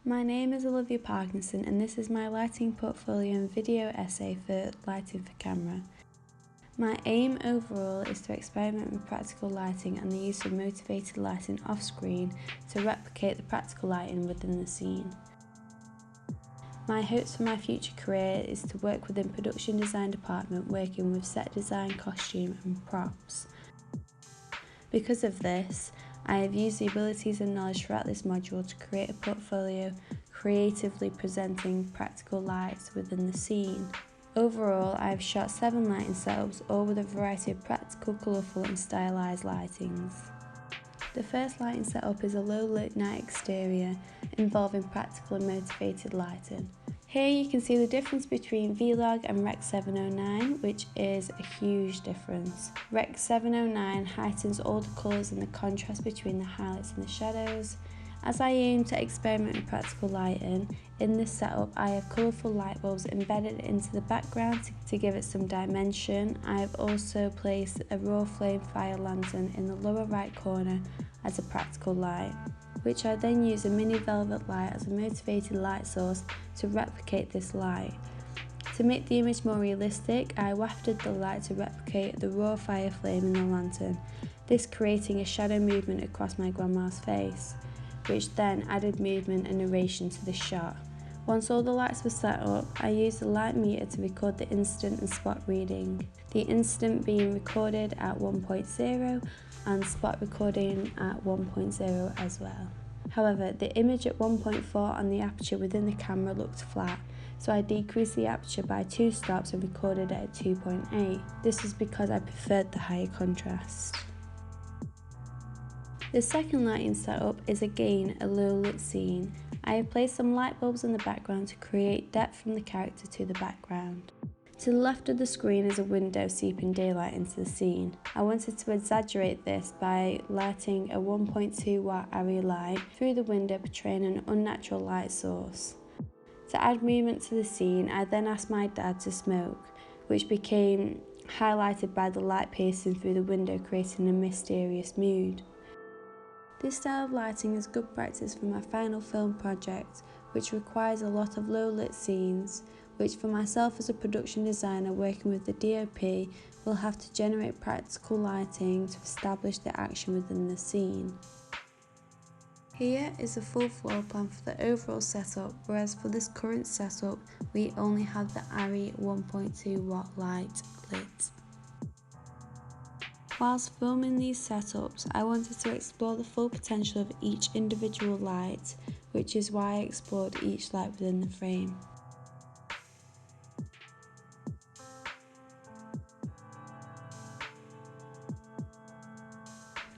My name is Olivia Parkinson and this is my lighting portfolio and video essay for Lighting for Camera. My aim overall is to experiment with practical lighting and the use of motivated lighting off-screen to replicate the practical lighting within the scene. My hopes for my future career is to work within production design department working with set design, costume and props. Because of this, I have used the abilities and knowledge throughout this module to create a portfolio creatively presenting practical lights within the scene. Overall, I have shot 7 lighting setups, all with a variety of practical, colourful and stylised lightings. The first lighting setup is a low-lit night exterior involving practical and motivated lighting. Here you can see the difference between Vlog and Rec 709, which is a huge difference. Rec 709 heightens all the colours and the contrast between the highlights and the shadows. As I aim to experiment with practical lighting, in this setup I have colourful light bulbs embedded into the background to give it some dimension. I have also placed a raw flame fire lantern in the lower right corner as a practical light, which I then use a mini velvet light as a motivated light source to replicate this light. To make the image more realistic, I wafted the light to replicate the raw fire flame in the lantern, this creating a shadow movement across my grandma's face, which then added movement and narration to the shot. Once all the lights were set up, I used the light meter to record the instant and spot reading, the instant being recorded at 1.0 and spot recording at 1.0 as well. However, the image at 1.4 and the aperture within the camera looked flat, so I decreased the aperture by 2 stops and recorded it at 2.8. This was because I preferred the higher contrast. The second lighting setup is again a low lit scene. I have placed some light bulbs in the background to create depth from the character to the background. To the left of the screen is a window seeping daylight into the scene. I wanted to exaggerate this by lighting a 1.2 watt area light through the window, portraying an unnatural light source. To add movement to the scene, I then asked my dad to smoke, which became highlighted by the light piercing through the window, creating a mysterious mood. This style of lighting is good practice for my final film project, which requires a lot of low lit scenes, which for myself as a production designer working with the DOP will have to generate practical lighting to establish the action within the scene. Here is a full floor plan for the overall setup, whereas for this current setup we only have the ARRI 1.2 watt light lit. Whilst filming these setups, I wanted to explore the full potential of each individual light, which is why I explored each light within the frame.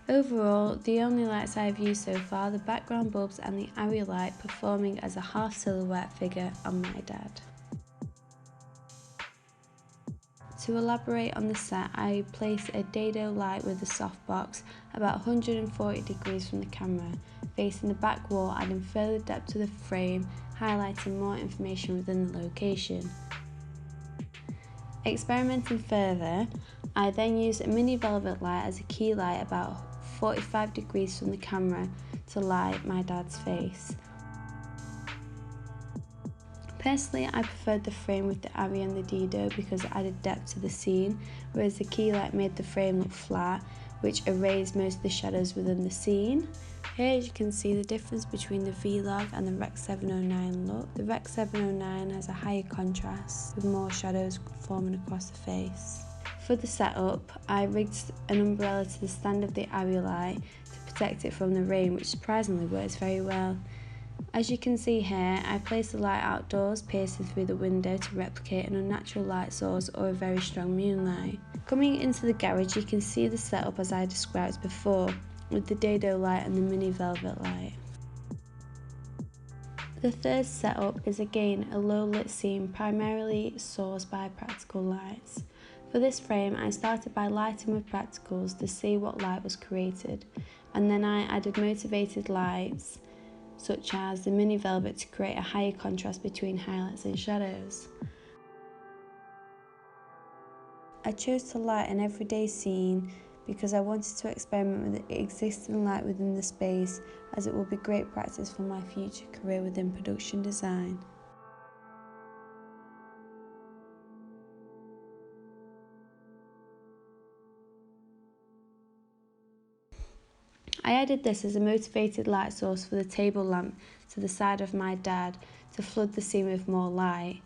Overall, the only lights I have used so far are the background bulbs and the ARRI light performing as a half silhouette figure on my dad. To elaborate on the set, I place a dado light with a softbox about 140 degrees from the camera, facing the back wall, adding further depth to the frame, highlighting more information within the location. Experimenting further, I then used a mini velvet light as a key light about 45 degrees from the camera to light my dad's face. Personally, I preferred the frame with the Abby and the Dido because it added depth to the scene, whereas the key light made the frame look flat, which erased most of the shadows within the scene. Here you can see the difference between the Vlog and the Rec 709 look. The Rec 709 has a higher contrast with more shadows forming across the face. For the setup, I rigged an umbrella to the stand of the Abby light to protect it from the rain, which surprisingly works very well. As you can see here, I placed the light outdoors, piercing through the window to replicate an unnatural light source or a very strong moonlight. Coming into the garage, you can see the setup as I described before, with the dado light and the mini velvet light. The third setup is again a low lit scene primarily sourced by practical lights. For this frame, I started by lighting with practicals to see what light was created, and then I added motivated lights such as the mini velvet to create a higher contrast between highlights and shadows. I chose to light an everyday scene because I wanted to experiment with the existing light within the space, as it will be great practice for my future career within production design. I added this as a motivated light source for the table lamp to the side of my dad to flood the scene with more light.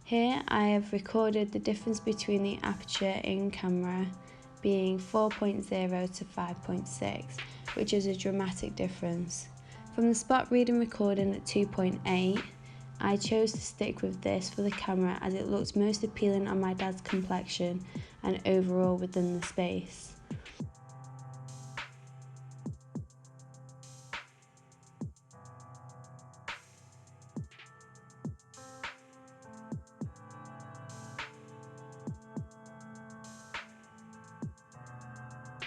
Here I have recorded the difference between the aperture in camera being 4.0 to 5.6, which is a dramatic difference. From the spot reading recording at 2.8, I chose to stick with this for the camera as it looked most appealing on my dad's complexion and overall within the space.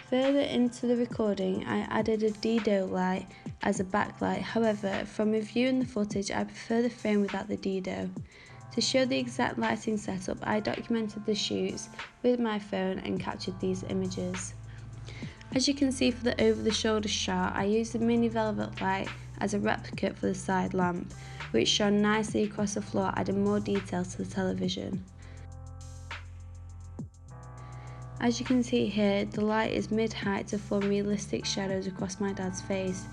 Further into the recording, I added a Dido light as a backlight. However, from reviewing the footage, I prefer the frame without the Dido. To show the exact lighting setup, I documented the shoots with my phone and captured these images. As you can see for the over-the-shoulder shot, I used the mini velvet light as a replicate for the side lamp, which shone nicely across the floor, adding more detail to the television. As you can see here, the light is mid-height to form realistic shadows across my dad's face.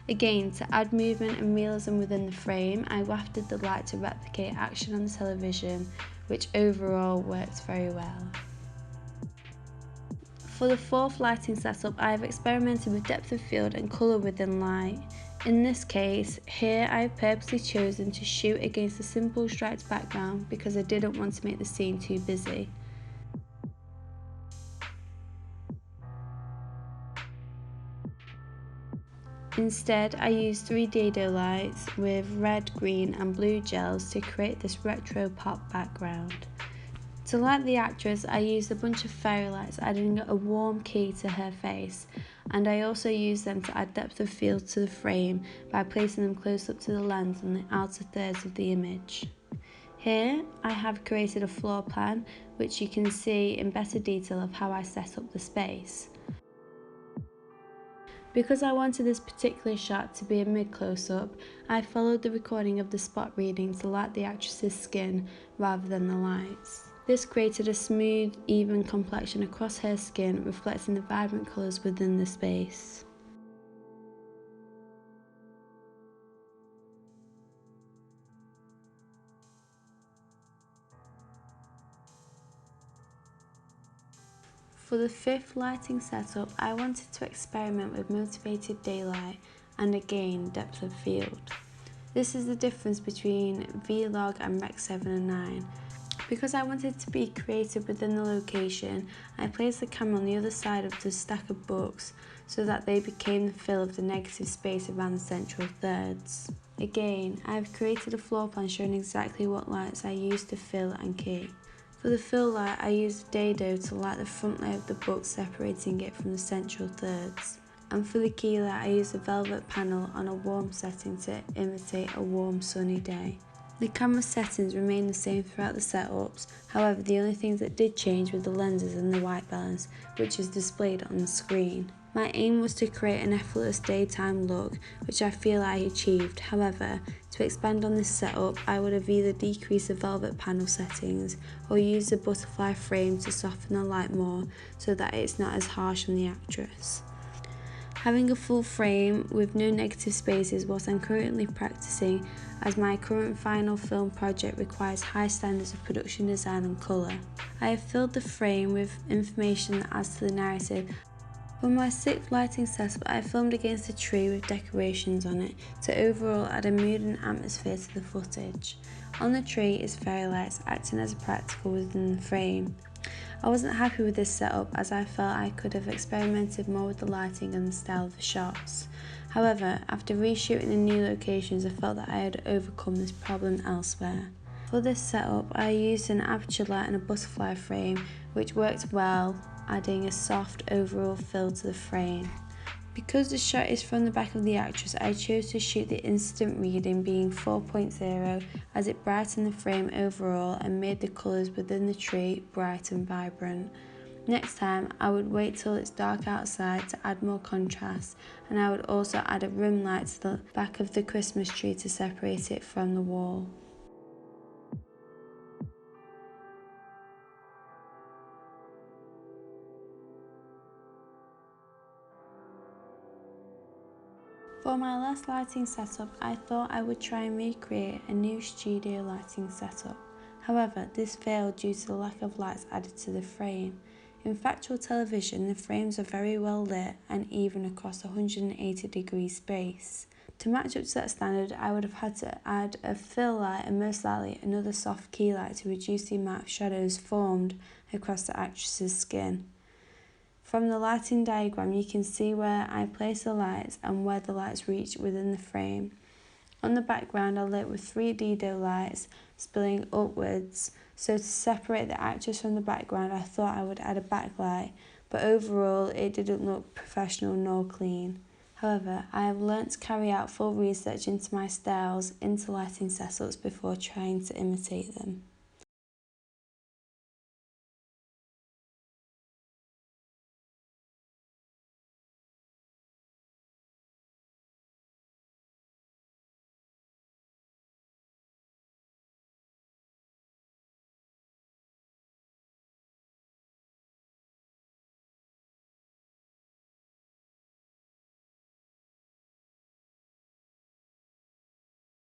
Again, to add movement and realism within the frame, I wafted the light to replicate action on the television, which overall works very well. For the fourth lighting setup, I have experimented with depth of field and colour within light. In this case, here I have purposely chosen to shoot against a simple striped background because I didn't want to make the scene too busy. Instead, I used 3 dado lights with red, green and blue gels to create this retro pop background. To light the actress, I used a bunch of fairy lights, adding a warm key to her face, and I also used them to add depth of field to the frame by placing them close up to the lens on the outer thirds of the image. Here, I have created a floor plan, which you can see in better detail of how I set up the space. Because I wanted this particular shot to be a mid-close-up, I followed the recording of the spot reading to light the actress's skin rather than the lights. This created a smooth, even complexion across her skin, reflecting the vibrant colours within the space. For the fifth lighting setup, I wanted to experiment with motivated daylight and again depth of field. This is the difference between Vlog and Rec 709. Because I wanted to be creative within the location, I placed the camera on the other side of the stack of books so that they became the fill of the negative space around the central thirds. Again, I have created a floor plan showing exactly what lights I use to fill and key. For the fill light, I used a dado to light the front layer of the book, separating it from the central thirds. And for the key light, I used a velvet panel on a warm setting to imitate a warm sunny day. The camera settings remained the same throughout the setups, however the only things that did change were the lenses and the white balance, which is displayed on the screen. My aim was to create an effortless daytime look, which I feel I achieved. However, to expand on this setup, I would have either decreased the velvet panel settings or used the butterfly frame to soften the light more so that it's not as harsh on the actress. Having a full frame with no negative space is what I'm currently practicing, as my current final film project requires high standards of production design and colour. I have filled the frame with information that adds to the narrative. For my sixth lighting setup, I filmed against a tree with decorations on it to overall add a mood and atmosphere to the footage. On the tree is fairy lights acting as a practical within the frame. I wasn't happy with this setup, as I felt I could have experimented more with the lighting and the style of the shots. However, after reshooting in new locations, I felt that I had overcome this problem elsewhere. For this setup, I used an aperture light and a butterfly frame, which worked well, adding a soft overall feel to the frame. Because the shot is from the back of the actress, I chose to shoot the instant reading being 4.0, as it brightened the frame overall and made the colours within the tree bright and vibrant. Next time, I would wait till it's dark outside to add more contrast, and I would also add a room light to the back of the Christmas tree to separate it from the wall. For my last lighting setup, I thought I would try and recreate a new studio lighting setup. However, this failed due to the lack of lights added to the frame. In factual television, the frames are very well lit and even across 180-degree space. To match up to that standard, I would have had to add a fill light and most likely another soft key light to reduce the amount of shadows formed across the actress's skin. From the lighting diagram, you can see where I place the lights and where the lights reach within the frame. On the background, I lit with 3 dado lights spilling upwards, so to separate the actress from the background, I thought I would add a backlight, but overall it didn't look professional nor clean. However, I have learnt to carry out full research into my styles into lighting setups before trying to imitate them.